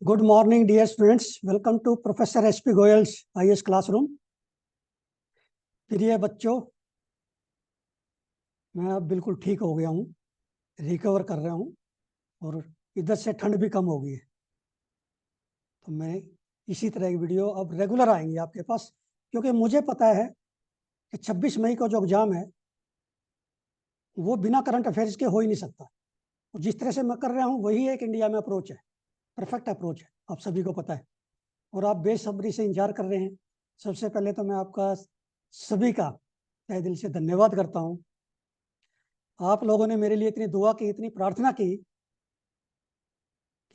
Good morning dear students, welcome to professor SP Goyal's IAS classroom. प्रिय बच्चों, मैं अब बिल्कुल ठीक हो गया हूँ, रिकवर कर रहा हूँ और इधर से ठंड भी कम हो गई है। तो मैं इसी तरह की वीडियो अब रेगुलर आएंगी आपके पास, क्योंकि मुझे पता है कि 26 मई को जो एग्ज़ाम है वो बिना करंट अफेयर्स के हो ही नहीं सकता। और जिस तरह से मैं कर रहा हूँ वही एक इंडिया में अप्रोच है, परफेक्ट अप्रोच है, आप सभी को पता है और आप बेसब्री से इंतजार कर रहे हैं। सबसे पहले तो मैं आपका सभी का तहे दिल से धन्यवाद करता हूँ। आप लोगों ने मेरे लिए इतनी दुआ की, इतनी प्रार्थना की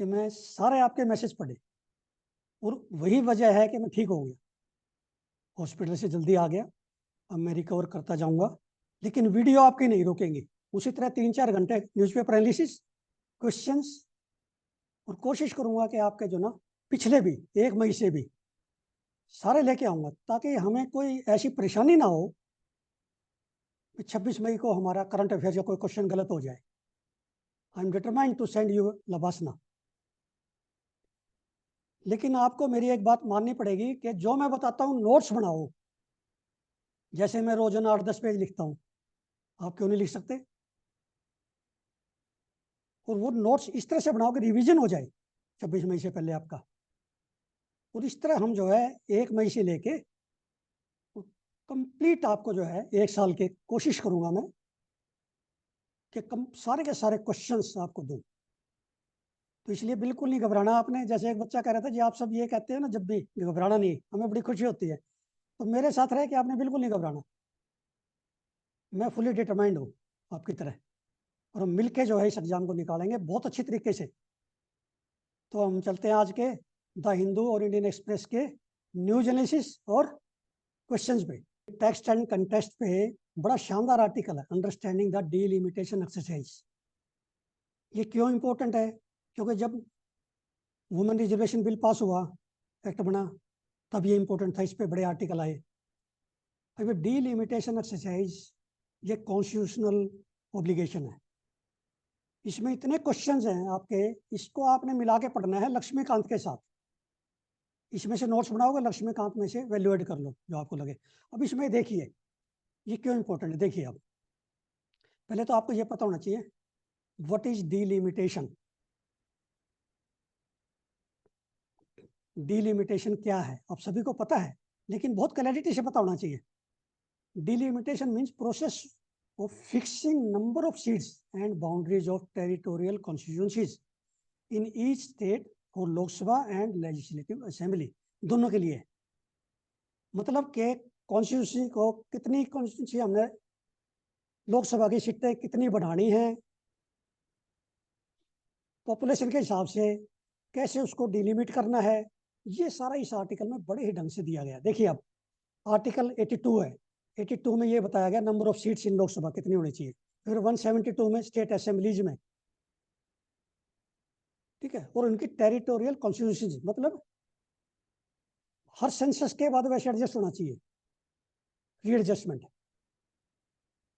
कि मैं सारे आपके मैसेज पढ़े और वही वजह है कि मैं ठीक हो गया, हॉस्पिटल से जल्दी आ गया। अब मैं रिकवर करता जाऊंगा, लेकिन वीडियो आपकी नहीं रोकेंगी। उसी तरह 3-4 घंटे न्यूज़पेपर एनालिसिस, क्वेश्चंस, और कोशिश करूंगा कि आपके जो ना पिछले भी 1 मई से भी सारे लेके आऊंगा, ताकि हमें कोई ऐसी परेशानी ना हो कि 26 मई को हमारा करंट अफेयर का कोई क्वेश्चन गलत हो जाए। I am determined to send you LBSNAA. लेकिन आपको मेरी एक बात माननी पड़ेगी कि जो मैं बताता हूँ नोट्स बनाओ। जैसे मैं रोजाना 8-10 पेज लिखता हूँ, आप क्यों नहीं लिख सकते? और वो नोट्स इस तरह से बनाओ कि रिवीजन हो जाए 26 मई से पहले आपका। और इस तरह हम जो है 1 मई से लेके कंप्लीट आपको जो है 1 साल के कोशिश करूंगा मैं कि सारे के सारे क्वेश्चंस आपको दूं। तो इसलिए बिल्कुल नहीं घबराना आपने। जैसे एक बच्चा कह रहा था जी आप सब ये कहते हैं ना जब भी, घबराना नहीं, हमें बड़ी खुशी होती है। तो मेरे साथ रहे कि आपने बिल्कुल नहीं घबराना। मैं फुली डिटरमाइंड हूँ आपकी तरह, और हम मिलके जो है इस एग्जाम को निकालेंगे बहुत अच्छी तरीके से। तो हम चलते हैं आज के द हिंदू और इंडियन एक्सप्रेस के न्यूज एनालिसिस और क्वेश्चंस पे। टेक्स्ट एंड कंटेस्ट पे बड़ा शानदार आर्टिकल है, अंडरस्टैंडिंग द डिलिमिटेशन एक्सरसाइज। ये क्यों इंपॉर्टेंट है? क्योंकि जब वुमेन रिजर्वेशन बिल पास हुआ, एक्ट बना, तब ये इंपॉर्टेंट था, इस पे बड़े आर्टिकल आए। अब डिलिमिटेशन एक्सरसाइज ये कॉन्स्टिट्यूशनल ऑब्लिगेशन है। इसमें इतने क्वेश्चंस हैं आपके, इसको आपने मिला के पढ़ना है लक्ष्मीकांत के साथ। इसमें से नोट्स बनाओगे, लक्ष्मीकांत में से वैल्यूएट कर लो जो आपको लगे। अब इसमें देखिए ये क्यों इंपॉर्टेंट है। देखिए, अब पहले तो आपको ये पता होना चाहिए व्हाट इज डिलिमिटेशन। डिलिमिटेशन क्या है आप सभी को पता है, लेकिन बहुत क्लैरिटी से पता होना चाहिए। Delimitation means process of fixing number of seats and boundaries of territorial constituencies in each state for Lok Sabha and Legislative Assembly, दोनों के लिए। मतलब के कॉन्स्टिट्यूंसी को कितनी कॉन्स्टिट्यूंसी हमने लोकसभा की सीटें कितनी बढ़ानी है, पॉपुलेशन के हिसाब से कैसे उसको डिलिमिट करना है, ये सारा इस आर्टिकल में बड़े ही ढंग से दिया गया। देखिए, अब आर्टिकल 82 है। 82 में ये बताया गया number of seats in Lok Sabha कितनी होनी चाहिए। फिर 172 में स्टेट असेंबलीज में, ठीक है, और उनकी टेरिटोरियल कॉन्स्टिट्यूंसी, मतलब हर सेंसस के बाद वैसे एडजस्ट होना चाहिए, रीएडजस्टमेंट।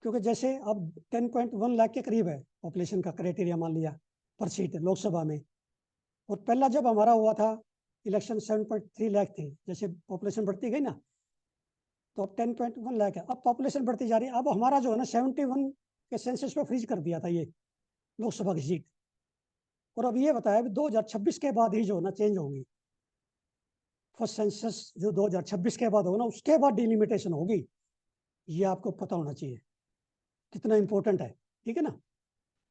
क्योंकि जैसे अब 10.1 लाख के करीब है पॉपुलेशन का क्राइटेरिया मान लिया पर सीट लोकसभा में, और पहला जब हमारा हुआ था इलेक्शन 7.3 लाख थे। जैसे पॉपुलेशन बढ़ती गई ना, तो अब 10.1 लाख है। अब पॉपुलेशन बढ़ती जा रही है। अब हमारा जो है ना 71 के सेंसस पे फ्रीज कर दिया था ये लोकसभा की सीट, और अब ये बताया 2026 के बाद ही जो है ना चेंज होंगी। फर्स्ट सेंसस जो 2026 के बाद होगा ना, उसके बाद डिलिमिटेशन होगी। ये आपको पता होना चाहिए कितना इंपॉर्टेंट है, ठीक है ना।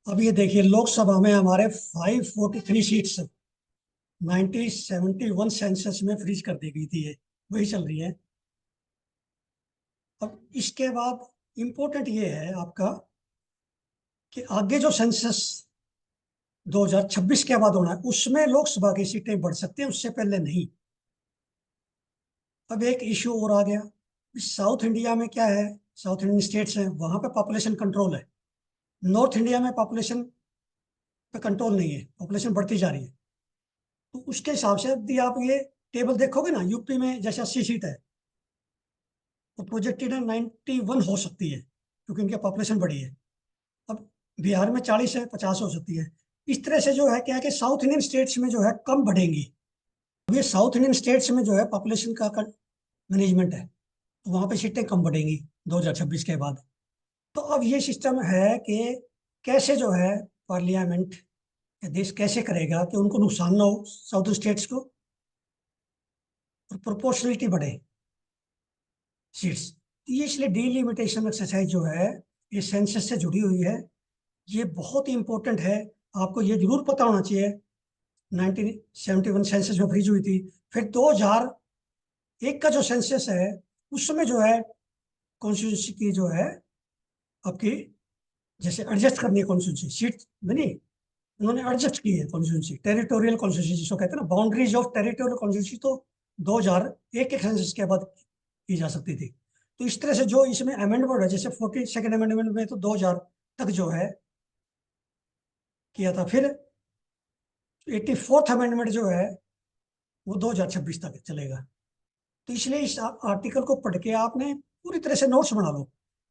अब ये देखिए, लोकसभा में हमारे 543 सीट्स 1971 सेंसस में फ्रीज कर दी गई थी, ये वही चल रही है। अब इसके बाद इंपॉर्टेंट ये है आपका कि आगे जो सेंसस 2026 के बाद होना है उसमें लोकसभा की सीटें बढ़ सकती हैं, उससे पहले नहीं। अब एक इश्यू और आ गया, साउथ इंडिया में क्या है, साउथ इंडियन स्टेट्स हैं, वहां पे पॉपुलेशन कंट्रोल है। नॉर्थ इंडिया में पॉपुलेशन पे कंट्रोल नहीं है, पॉपुलेशन बढ़ती जा रही है। तो उसके हिसाब से यदि आप ये टेबल देखोगे ना, यूपी में जैसे 80 सीट है तो प्रोजेक्टेड है 91 हो सकती है, क्योंकि इनकी पॉपुलेशन बढ़ी है। अब बिहार में 40 है, 50 हो सकती है। इस तरह से जो है क्या है कि साउथ इंडियन स्टेट्स में जो है कम बढ़ेंगी। ये साउथ इंडियन स्टेट्स में जो है पॉपुलेशन का मैनेजमेंट है, तो वहां पे सीटें कम बढ़ेंगी 2026 के बाद। तो अब ये सिस्टम है कि कैसे जो है पार्लियामेंट या देश कैसे करेगा कि उनको नुकसान ना हो साउथर्न स्टेट्स को, और प्रोपोर्शनलिटी बढ़े सीट्स। ये इसलिए डीलिमिटेशन एक्सरसाइज जो है ये सेंसस से जुड़ी हुई है, ये बहुत ही इंपॉर्टेंट है। आपको ये जरूर पता होना चाहिए। 1971 सेंसस में फ्रीज हुई थी, फिर 2001 का जो सेंसस है उसमें जो है कॉन्स्टिट्यूंसी की जो है आपकी जैसे एडजस्ट करनी है कॉन्स्टिट्यूंसी सीट बनी, उन्होंने एडजस्ट की है कॉन्स्टिट्यूंसी, टेरिटोरियल कॉन्स्टिट्यूंसी जिसको कहते हैं ना, बाउंड्रीज ऑफ टेरिटोरियल कॉन्स्टिट्यूंसी तो 2001 के सेंसस के बाद की जा सकती थी। तो इस तरह से जो इसमें अमेंडमेंट है, जैसे 42nd अमेंडमेंट में तो 2000 तक जो है किया था, फिर 84th अमेंडमेंट जो है वो 2026 तक चलेगा। तो इसलिए इस आर्टिकल को पढ़ के आपने पूरी तरह से नोट्स बना लो।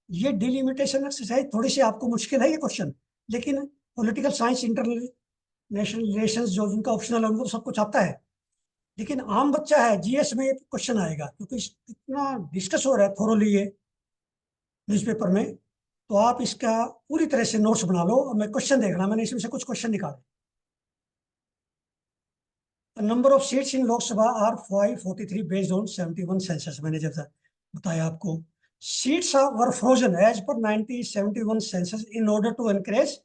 ये डिलिमिटेशन एक्सरसाइज थोड़ी सी आपको मुश्किल है ये क्वेश्चन, लेकिन पॉलिटिकल साइंस इंटरनेशनल रिलेशंस जो जिनका ऑप्शनल है उनको तो सब कुछ आता है, लेकिन आम बच्चा है जीएस में ये क्वेश्चन आएगा, क्योंकि इतना डिस्कस हो रहा है थोरोली ये न्यूज़पेपर में। तो आप इसका पूरी तरह से नोट्स बना लो, और मैं क्वेश्चन देख रहा, मैंने इसमें से कुछ क्वेश्चन निकाले। Number of seats in Lok Sabha are 543 based on 71 census. मैंने जब बताया आपको, seats were frozen as per 1971 census in order to encourage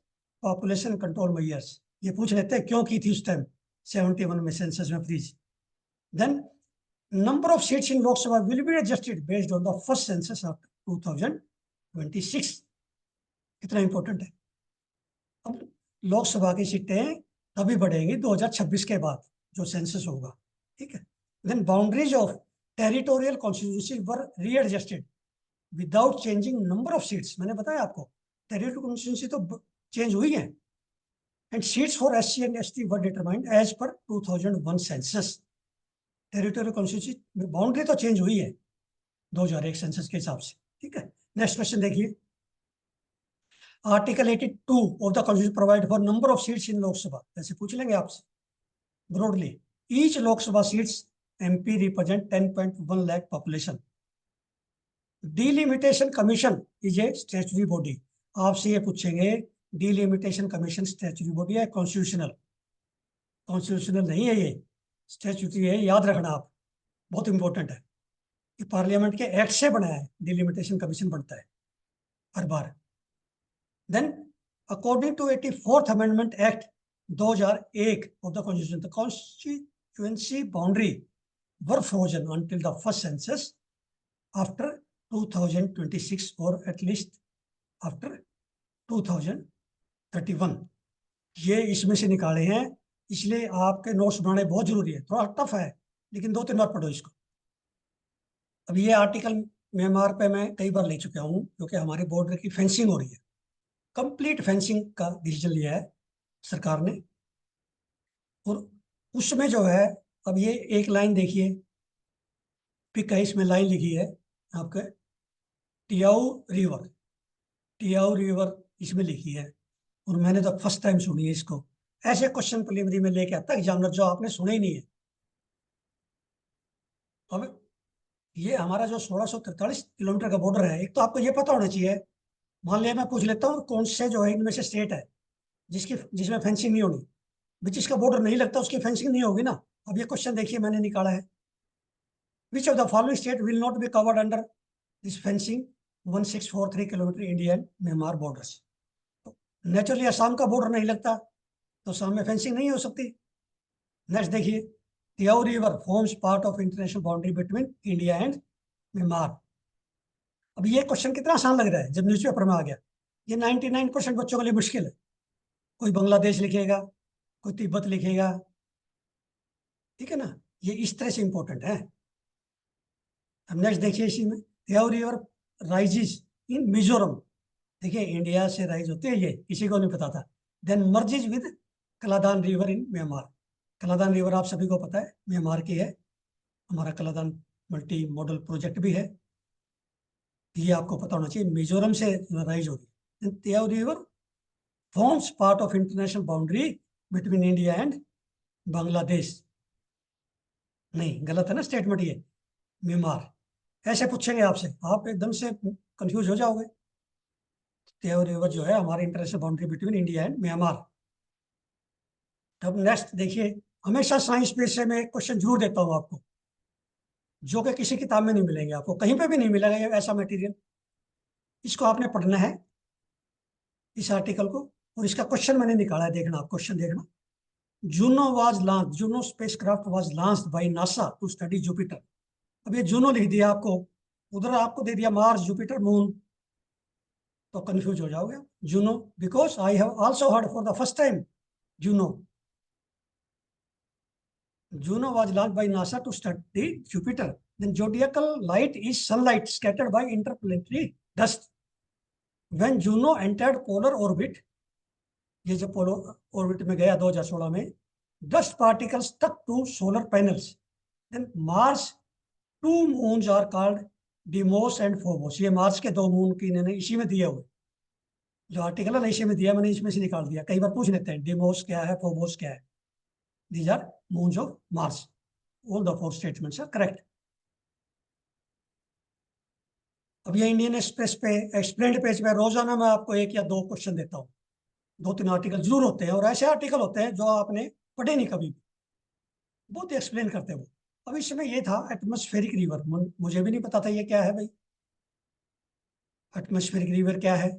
population control measures. ये पूछ लेते हैं क्यों की थी उस टाइम 71 में सेंसस में freeze. Then number of seats in Lok Sabha will be adjusted based on the first census of 2026। कितना इंपॉर्टेंट है। अब लोकसभा की सीटें तभी बढ़ेंगी 2026 के बाद जो सेंसस होगा, ठीक है। Then boundaries of territorial constituency were readjusted without changing number of seats. मैंने बताया आपको टेरिटोरियल कॉन्स्टिट्यूंसी तो चेंज हुई है, and seats for SC and ST were determined as per 2001 census. Territorial constituency boundary तो चेंज हुई है 2001 सेंसस के हिसाब से, ठीक है। नेक्स्ट क्वेश्चन देखिए, article 82 of the constitution provide for number of seats in Lok Sabha. ऐसे पूछ लेंगे आपसे broadly, each Lok Sabha seats MP represent 10.1 lakh population. Delimitation commission is a statutory body. आपसे ये पूछेंगे डिलिमिटेशन कमीशन स्टैट्यूटरी बॉडी है कॉन्स्टिट्यूशनल? कॉन्स्टिट्यूशनल नहीं है, ये स्टैट्यूटरी है, याद रखना आप, बहुत इंपॉर्टेंट है। ये पार्लियामेंट के एक्ट से बना है, डिलिमिटेशन कमीशन बनता है हर बार। Then according to 84th amendment act 2001 of the constitution, the constituency boundary were frozen until the first census after 2026 or at least after 2031। ये इसमें से निकाले हैं, इसलिए आपके नोट्स बनाने बहुत जरूरी है। थोड़ा टफ है लेकिन 2-3 बार पढ़ो इसको। अब ये आर्टिकल म्यांमार पे मैं कई बार ले चुका हूँ, क्योंकि हमारे बॉर्डर की फेंसिंग हो रही है, कंप्लीट फेंसिंग का डिसीजन लिया है सरकार ने। और उसमें जो है, अब ये एक लाइन देखिए, पिक है इसमें लाइन लिखी है आपके, टियाऊ रिवर, टियाऊ रिवर इसमें लिखी है, और मैंने तो फर्स्ट टाइम सुनी है इसको। ऐसे क्वेश्चन प्रिलिमिनरी में लेके आता है एग्जामिनर जो आपने सुने ही नहीं है। अब ये हमारा जो 1643 किलोमीटर का बॉर्डर है, एक तो आपको ये पता होना चाहिए। मान लिया मैं पूछ लेता हूँ कौन से जो है इनमें से स्टेट है जिसमें फेंसिंग नहीं होनी, जिसका बॉर्डर नहीं लगता उसकी फेंसिंग नहीं होगी ना। अब ये क्वेश्चन देखिए मैंने निकाला है, which of the following state will not be covered under this fencing 1643 kilometre Indian Myanmar borders. Naturally Assam का बॉर्डर नहीं लगता, तो असम में फेंसिंग नहीं हो सकती। नेक्स्ट देखिए, Tiau river forms part of international boundary between India and Myanmar. अब ये क्वेश्चन कितना आसान लग रहा है जब न्यूज़पेपर में आ गया। ये 99% बच्चों के लिए मुश्किल है। कोई बांग्लादेश लिखेगा, कोई तिब्बत लिखेगा, ठीक है ना, ये इस तरह से इंपॉर्टेंट है। अब नेक्स्ट देखिए, इसी में तियाऊ रिवर राइजिज इन मिजोरम। देखिए इंडिया से राइज होते हैं, ये किसी को नहीं पता था। Then merges with Kaladan river in Myanmar. Kaladan river आप सभी को पता है म्यांमार की है, हमारा कलादान मल्टी मॉडल प्रोजेक्ट भी है, ये आपको पता होना चाहिए, मिजोरम से राइज होगी। Tiau river forms part of international boundary between India and Bangladesh. नहीं, गलत है ना स्टेटमेंट ये, म्यांमार। ऐसे पूछेंगे आपसे, आप एकदम से कंफ्यूज हो जाओगे। तेव रिवर जो है हमारे international boundary between India and Myanmar. तब नेक्स्ट देखिए, हमेशा साइंस पेज से मैं क्वेश्चन जरूर देता हूँ आपको, जो कि किसी किताब में नहीं मिलेंगे, आपको कहीं पे भी नहीं मिलेगा ये ऐसा मटेरियल। इसको आपने पढ़ना है, इस आर्टिकल को, और इसका क्वेश्चन मैंने निकाला है, देखना आप क्वेश्चन देखना। Juno spacecraft was launched by NASA to study Jupiter. अब ये जुनो लिख दिया आपको, उधर आपको दे दिया मार्स, जुपिटर, मून, तो कंफ्यूज हो जाओगे। Juno, because I have also heard for the first time Juno. Juno was launched by NASA to study Jupiter. Then zodiacal light is sunlight scattered by interplanetary dust. When Juno entered polar orbit, ये जब polar orbit में गया 2016 में, dust particles stuck to solar panels. Then Mars, two moons are called Deimos and Phobos. ये Mars के दो moon की इन्होंने इसी में दिए हुए, जो आर्टिकल है ना इसी में दिया, मैंने इसमें से निकाल दिया। कई बार पूछ लेते हैं डिमोस क्या है, फोबोस क्या है। These are moons of Mars. All the four statements are correct. अब ये इंडियन एक्सप्रेस पे एक्सप्लेन्ड पेज पे रोजाना मैं आपको एक या दो क्वेश्चन देता हूँ, 2-3 आर्टिकल जरूर होते हैं, और ऐसे आर्टिकल होते हैं जो आपने पढ़े नहीं कभी भी, बहुत ही एक्सप्लेन करते हैं वो। अब इसमें ये था एटमॉस्फेरिक रिवर, मुझे भी नहीं पता था ये क्या है भाई, एटमॉस्फेरिक रिवर क्या है,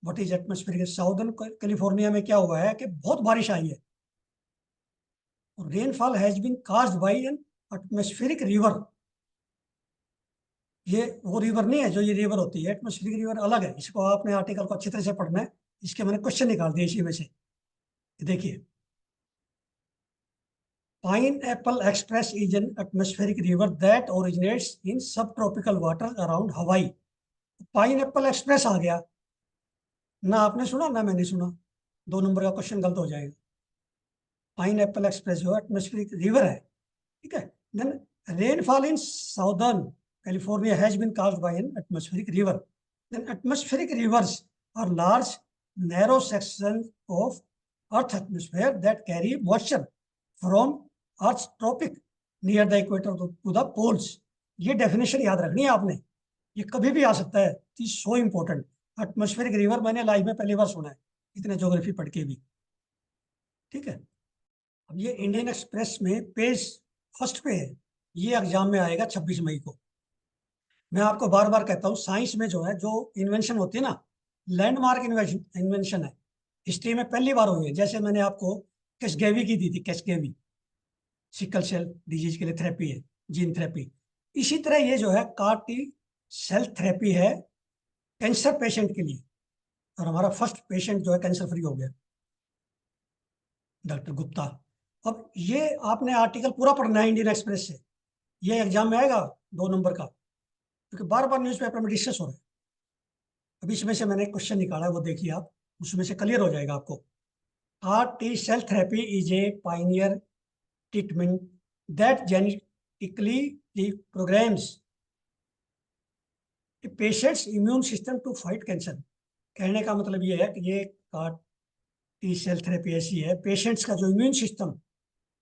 what is atmospheric. Southern California में क्या हुआ है कि बहुत बारिश आई है, और rainfall has been caused by an atmospheric river. ये वो रिवर नहीं है जो ये रिवर होती है, एटमॉस्फेरिक रिवर अलग है। इसको आपने आर्टिकल को अच्छी तरह से पढ़ना है, इसके मैंने क्वेश्चन निकाल दिए इसी में से। देखिए, pineapple express is an atmospheric river that originates इन सब ट्रॉपिकल वाटर अराउंड हवाई। पाइनएप्पल एक्सप्रेस आ गया ना, आपने सुना ना मैंने सुना, 2 नंबर का क्वेश्चन गलत हो जाएगा। पाइनएप्पल एक्सप्रेस जो एटमॉस्फेरिक रिवर है, ठीक है। Then rainfall in southern California has been caused by an atmospheric river. Then atmospheric rivers are large, narrow sections of Earth's atmosphere that carry moisture from Earth's tropic near the equator to the poles. ये definition याद रखनी है आपने, ये कभी भी आ सकता है, is so important. Atmospheric river मैंने लाइफ में पहली बार सुना है, इतने ज्योग्राफी पढ़ के भी, ठीक है। अब ये इंडियन एक्सप्रेस में पेज फर्स्ट पे है, ये एग्जाम में आएगा 26 मई को। मैं आपको बार बार कहता हूँ, साइंस में जो है जो इन्वेंशन होती है ना, लैंडमार्क इन्वेंशन है, हिस्ट्री में पहली बार हुई है। जैसे मैंने आपको कैशगेवी की दी थी, कैशगेवी सिकल सेल डिजीज के लिए थेरेपी है, जीन थेरेपी। इसी तरह ये जो है कार टी सेल थेरेपी है कैंसर पेशेंट के लिए, और हमारा फर्स्ट पेशेंट जो है कैंसर फ्री हो गया, डॉक्टर गुप्ता। अब ये आपने आर्टिकल पूरा पढ़ना है इंडियन एक्सप्रेस से, ये एग्जाम में आएगा 2 नंबर का, क्योंकि बार बार न्यूज़पेपर में डिस्कस हो रहा है। अब इसमें से मैंने क्वेश्चन निकाला है, वो देखिए आप, उसमें से क्लियर हो जाएगा आपको। CAR T cell therapy is a pioneer treatment that genetically programs patients immune system to fight cancer. कहने का मतलब ये है कि ये कार टी सेल थेरेपी ऐसी है, पेशेंट्स का जो इम्यून सिस्टम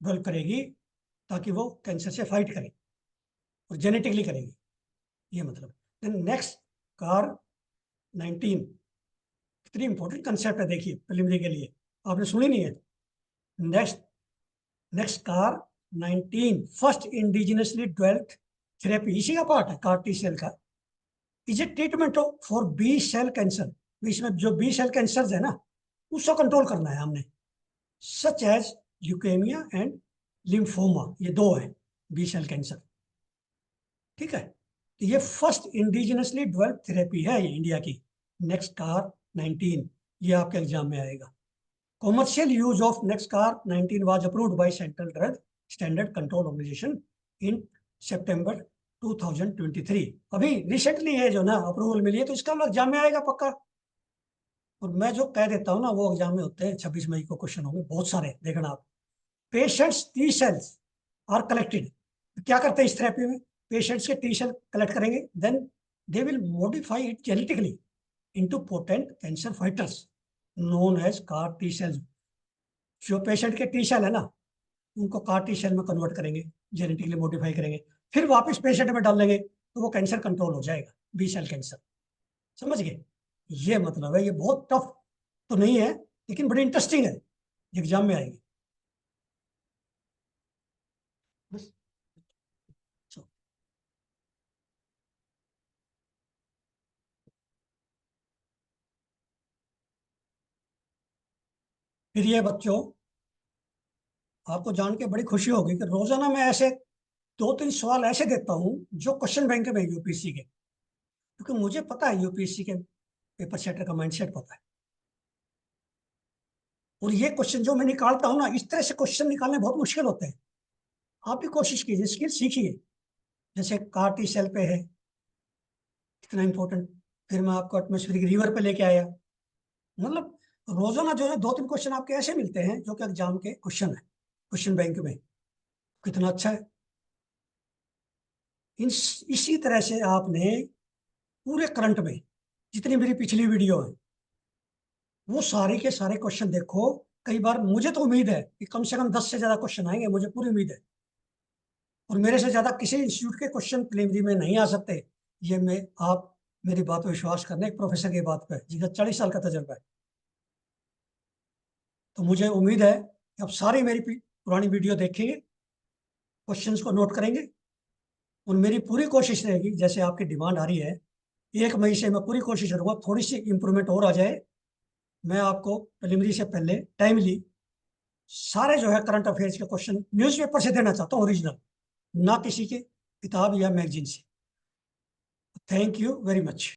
डेवलप करेगी ताकि वो कैंसर से फाइट करे, और जेनेटिकली करेगी, ये मतलब। देन नेक्स्ट कार 19, कितनी इंपॉर्टेंट कंसेप्ट है देखिए प्रिलिमिनरी के लिए, आपने सुनी नहीं है। Next car 19 first indigenously developed therapy, इसी का पार्ट है कार टी सेल का, is a treatment for B cell cancer. इसमें जो बी सेल कैंसर है ना, उसको कंट्रोल करना है हमने, such as leukaemia and lymphoma, ये 2 है बी सेल कैंसर, ठीक है। तो ये फर्स्ट इंडिजिनसली डेवलप्ड थेरेपी है ये इंडिया की। नेक्स्ट कार 19, ये आपके एग्जाम में आएगा। Commercial use of next car 19 was approved by central drug standard control organisation in September 2023। अभी रिसेंटली है जो ना अप्रूवल मिली है, तो इसका एग्जाम में आएगा पक्का। और मैं जो कह देता हूँ ना वो एग्जाम में होते हैं। 26 मई को क्वेश्चन होंगे बहुत सारे, देखना आप। Patients T cells are collected, क्या करते हैं इस थेरेपी में, पेशेंट्स के टी सेल कलेक्ट करेंगे, then they will modify it genetically into potent cancer fighters known as CAR T cells. जो पेशेंट के टी सेल है ना, उनको कार टी सेल में कन्वर्ट करेंगे, जेनेटिकली मॉडिफाई करेंगे, फिर वापस पेशेंट में डाल देंगे, तो वो कैंसर कंट्रोल हो जाएगा, बी सेल कैंसर। समझ गए? ये मतलब है, ये बहुत टफ तो नहीं है, लेकिन बड़ी इंटरेस्टिंग है, एग्जाम में आएगी बस। So, फिर ये बच्चों, आपको जान के बड़ी खुशी होगी कि रोजाना मैं ऐसे 2-3 सवाल ऐसे देता हूँ जो क्वेश्चन बैंक में यूपीएससी के, क्योंकि मुझे पता है यूपीएससी के पेपर सेटर का माइंडसेट पता है। और ये क्वेश्चन जो मैं निकालता हूँ ना, इस तरह से क्वेश्चन निकालने बहुत मुश्किल होते हैं। आप भी कोशिश कीजिए, स्किल सीखिए। जैसे कार टी सेल पे है, इतना इंपॉर्टेंट, फिर मैं आपको एटमोस्फेरिक रिवर पे लेके आया। मतलब रोजाना जो है 2-3 क्वेश्चन आपके ऐसे मिलते हैं जो कि एग्जाम के क्वेश्चन है, क्वेश्चन बैंक में। कितना अच्छा है। इसी तरह से आपने पूरे करंट में जितनी मेरी पिछली वीडियो है, वो सारे के सारे क्वेश्चन देखो। कई बार मुझे तो उम्मीद है कि कम से कम 10 से ज्यादा क्वेश्चन आएंगे, मुझे पूरी उम्मीद है। और मेरे से ज्यादा किसी इंस्टीट्यूट के क्वेश्चन प्रीलिमिनरी में नहीं आ सकते। ये मैं, आप मेरी बात पर विश्वास करने, एक प्रोफेसर की बात पर जिसका 40 साल का तजर्बा है। तो मुझे उम्मीद है कि आप सारी मेरी पुरानी वीडियो देखेंगे, क्वेश्चंस को नोट करेंगे। और मेरी पूरी कोशिश रहेगी, जैसे आपकी डिमांड आ रही है, 1 मई से मैं पूरी कोशिश करूंगा थोड़ी सी इंप्रूवमेंट और आ जाए। मैं आपको प्रीलिमिनरी से पहले टाइमली सारे जो है करंट अफेयर्स के क्वेश्चन न्यूज़पेपर से देना चाहता हूँ, ओरिजिनल, ना किसी के किताब या मैगजीन से। Thank you very much.